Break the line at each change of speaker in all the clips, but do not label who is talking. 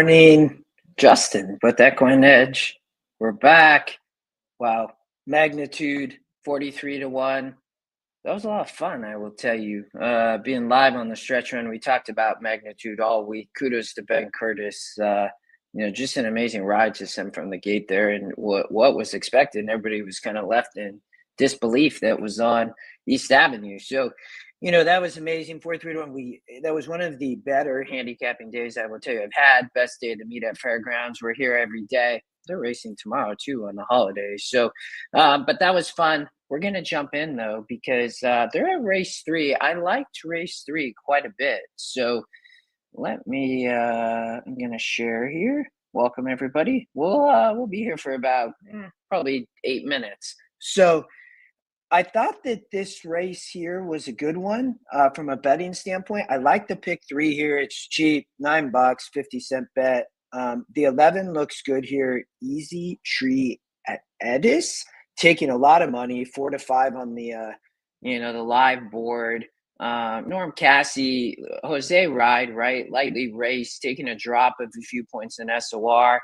morning, Justin, with EquinEdge. We're back. Wow. Magnitude 43 to 1. That was a lot of fun, I will tell you. Being live on the stretch run, we talked about magnitude all week. Kudos to Ben Curtis. Just an amazing ride to send from the gate there, and what was expected. And everybody was kind of left in disbelief that was on East Avenue. So, that was amazing. 43 to 1. That was one of the better handicapping days I will tell you I've had. Best day to meet at Fairgrounds. We're here every day. They're racing tomorrow too on the holidays. So, but that was fun. We're going to jump in though, because they're at race 3. I liked race 3 quite a bit. So let me, I'm going to share here. Welcome everybody. We'll be here for about probably 8 minutes. So I thought that this race here was a good one from a betting standpoint. I like the pick 3 here. It's cheap, $9, 50-cent bet. The 11 looks good here. Easy Tree at Edis, taking a lot of money, 4 to 5 on the the live board. Norm Cassie, Jose Ride, right? Lightly raced, taking a drop of a few points in SOR.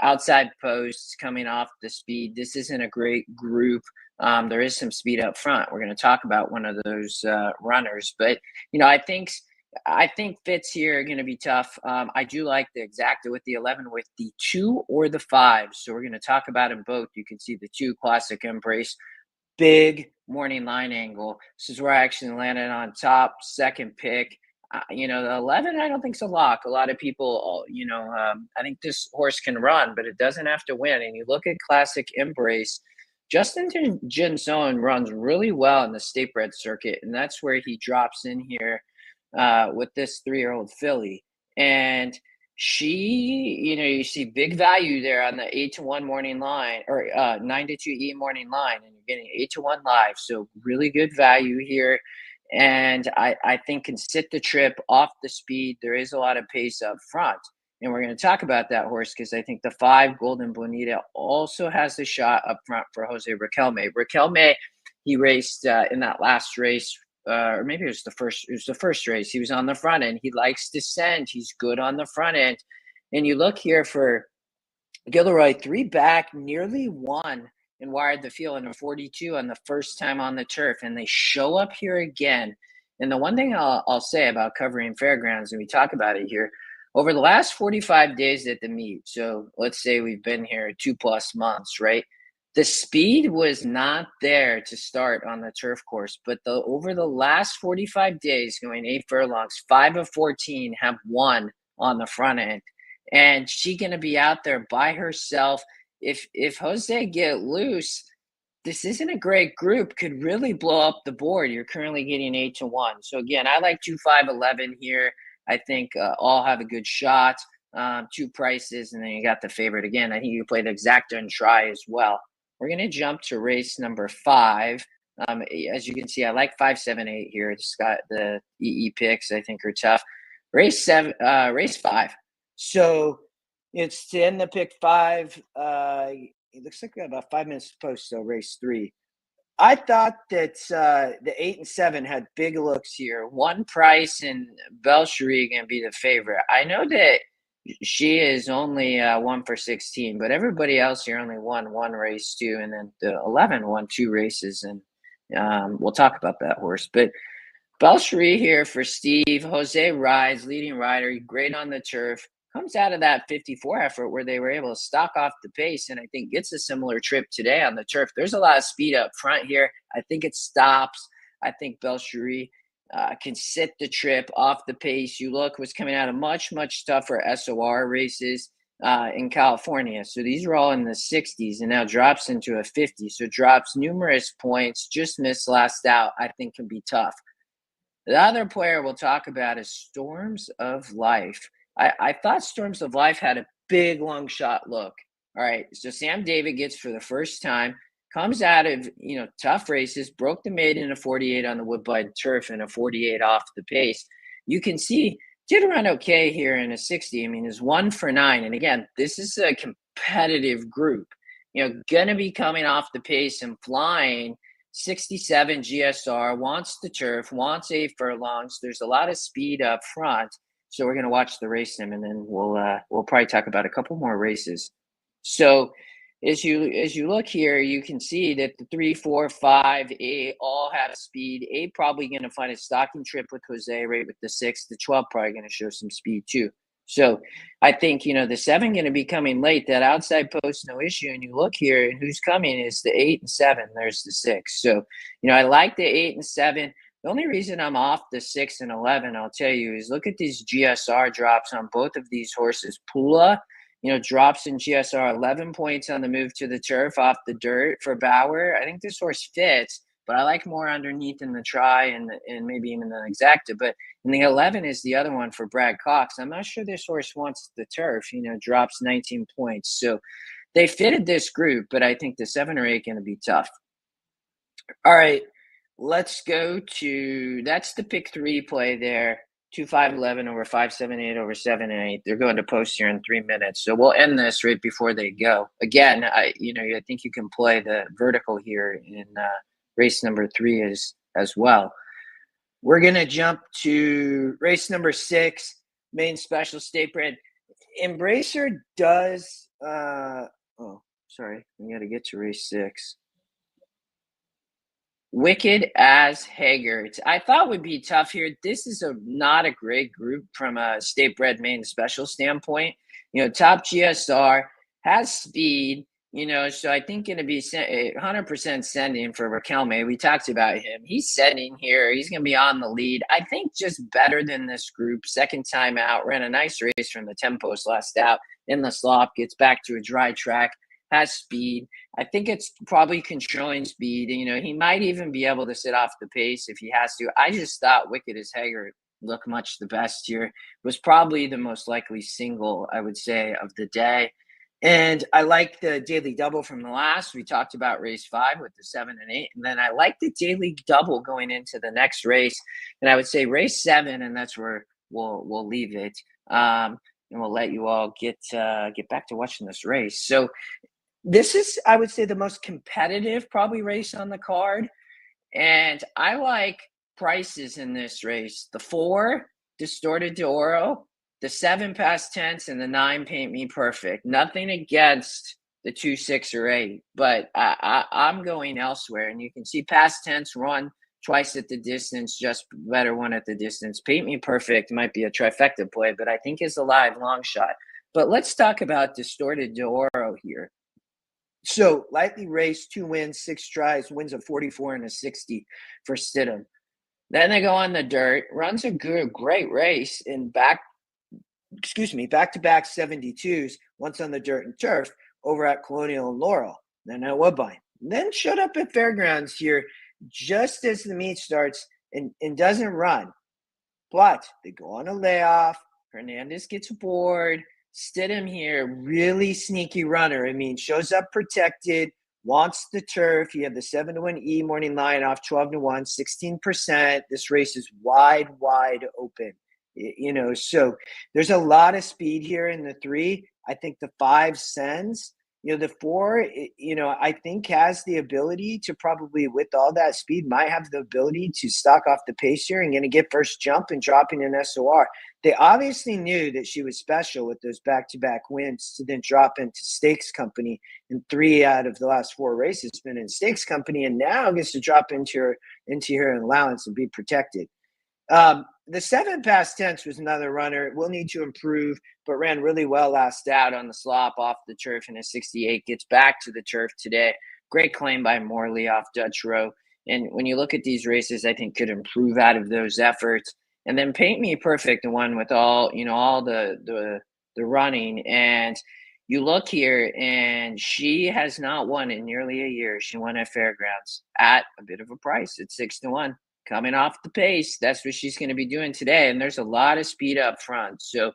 Outside posts coming off the speed. This isn't a great group. There is some speed up front. We're going to talk about one of those runners, but I think fits here are going to be tough. I do like the exacta with the 11 with the 2 or the 5. So we're going to talk about them both. You can see the 2 classic embrace, big morning line angle. This is where I actually landed on top, second pick. The 11, I don't think it's a lock. A lot of people, I think this horse can run, but it doesn't have to win. And you look at classic embrace, Justin Jinson runs really well in the state bred circuit. And that's where he drops in here with this 3-year-old filly. And she, you see big value there on the 8 to 1 morning line, or 9 to 2 E morning line, and you're getting 8 to 1 live. So really good value here. And I think can sit the trip off the speed. There is a lot of pace up front. And we're going to talk about that horse because I think the 5 Golden Bonita also has the shot up front for Jose Riquelme. Riquelme, he raced in that last race, or maybe it was the first. It was the first race. He was on the front end. He likes to send. He's good on the front end. And you look here for Gilroy, 3 back, nearly won and wired the field in a 42 on the first time on the turf. And they show up here again. And the one thing I'll say about covering Fairgrounds, and we talk about it here, over the last 45 days at the meet, so let's say we've been here 2+ months, right? The speed was not there to start on the turf course, but over the last 45 days, going 8 furlongs, 5 of 14 have won on the front end. And she going to be out there by herself. If Jose get loose, this isn't a great group, could really blow up the board. You're currently getting 8 to 1. So again, I like 2, 5, 11 here. I think all have a good shot, 2 prices, and then you got the favorite again. I think you play the exacta and try as well. We're going to jump to race number 5. As you can see, I like 5, 7, 8 here. It's got the EE picks I think are tough. Race 5. So it's to end the pick 5. It looks like we have about 5 minutes to post, so race 3. I thought that the 8 and 7 had big looks here. 1 price and Belcherie going to be the favorite. I know that she is only 1 for 16, but everybody else here only won 1 race too, and then the 11 won 2 races, and we'll talk about that horse. But Belcherie here for Steve. Jose rides, leading rider, great on the turf. Comes out of that 54 effort where they were able to stock off the pace, and I think gets a similar trip today on the turf. There's a lot of speed up front here. I think it stops. I think Belcherie can sit the trip off the pace. You look, was coming out of much, much tougher SOR races in California. So these are all in the 60s and now drops into a 50. So drops numerous points, just missed last out, I think can be tough. The other player we'll talk about is Storms of Life. I thought Storms of Life had a big long shot look. All right, so Sam David gets for the first time, comes out of tough races, broke the maiden in a 48 on the Woodbine turf and a 48 off the pace. You can see did run okay here in a 60. I mean, is 1 for 9, and again, this is a competitive group. Gonna be coming off the pace and flying. 67 GSR, wants the turf, wants 8 furlongs. There's a lot of speed up front. So we're gonna watch the race sim, and then we'll probably talk about a couple more races. So as you look here, you can see that the 3, 4, 5, 8 all have speed. 8 probably going to find a stocking trip with Jose, right? With the 6, the 12 probably going to show some speed too. So I think the 7 going to be coming late. That outside post, no issue. And you look here, and who's coming is the 8 and 7. There's the 6. So I like the 8 and 7. The only reason I'm off the 6 and 11, I'll tell you, is look at these GSR drops on both of these horses. Pula, drops in GSR 11 points on the move to the turf off the dirt for Bauer. I think this horse fits, but I like more underneath in the try and maybe even the exacta. But in the 11 is the other one for Brad Cox. I'm not sure this horse wants the turf, drops 19 points. So they fitted this group, but I think the 7 or 8 going to be tough. All right, let's go to, that's the pick 3 play there. 2, 5, 11 over 5, 7, 8 over 7 and 8. They're going to post here in 3 minutes. So we'll end this right before they go. Again, I think you can play the vertical here in race number 3 as well. We're going to jump to race number 6, main special state bred. Embracer does, oh, sorry. We got to get to race 6. Wicked as Haggard. I thought would be tough here. This is not a great group from a state bred main special standpoint. Top GSR, has speed, so I think going to be 100% sending for Raquelme. We talked about him. He's sending here. He's going to be on the lead. I think just better than this group. Second time out, ran a nice race from the 10 post last out in the slop, gets back to a dry track, has speed. I think it's probably controlling speed. He might even be able to sit off the pace if he has to. I just thought Wicked as Haggard looked much the best here. Was probably the most likely single, I would say, of the day. And I like the daily double from the last. We talked about race 5 with the 7 and 8. And then I like the daily double going into the next race. And I would say race 7, and that's where we'll leave it. And we'll let you all get back to watching this race. So this is, I would say, the most competitive probably race on the card. And I like prices in this race. The 4, Distorted d'Oro, the 7, Past Tense, and the 9, Paint Me Perfect. Nothing against the 2, 6, or 8, but I'm going elsewhere. And you can see Past Tense run twice at the distance, just better one at the distance. Paint Me Perfect might be a trifecta play, but I think is a live long shot. But let's talk about Distorted d'Oro here. So lightly raced, 2 wins, 6 tries, wins a 44 and a 60 for Stidham. Then they go on the dirt, runs a great race in back-to-back 72s, once on the dirt and turf over at Colonial and Laurel, then at Woodbine. Then showed up at Fairgrounds here just as the meet starts and doesn't run. But they go on a layoff. Hernandez gets aboard. Stidham here, really sneaky runner. I mean, shows up protected, wants the turf. You have the 7-1 E morning line off 12-1, 16%. This race is wide open. So there's a lot of speed here in the 3. I think the 5 sends. The 4, I think has the ability to probably, with all that speed, might have the ability to stock off the pace here and going to get first jump and dropping an SOR. They obviously knew that she was special with those back-to-back wins to then drop into Stakes Company in 3 out of the last 4 races been in Stakes Company, and now gets to drop into her allowance and be protected. The 7, Past Tense was another runner. Will need to improve, but ran really well last out on the slop off the turf in a 68. Gets back to the turf today. Great claim by Morley off Dutch Row. And when you look at these races, I think could improve out of those efforts. And then Paint Me Perfect, the one with all the running. And you look here, and she has not won in nearly a year. She won at Fairgrounds at a bit of a price at 6-1. Coming off the pace, that's what she's going to be doing today. And there's a lot of speed up front. So,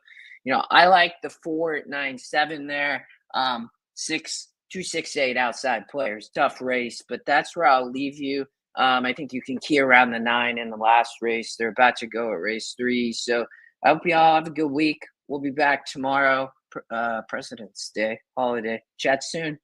I like the 4, 9, 7 there. 6, 2, 6, 8 outside players. Tough race, but that's where I'll leave you. I think you can key around the 9 in the last race. They're about to go at race 3. So I hope you all have a good week. We'll be back tomorrow, President's Day holiday. Chat soon.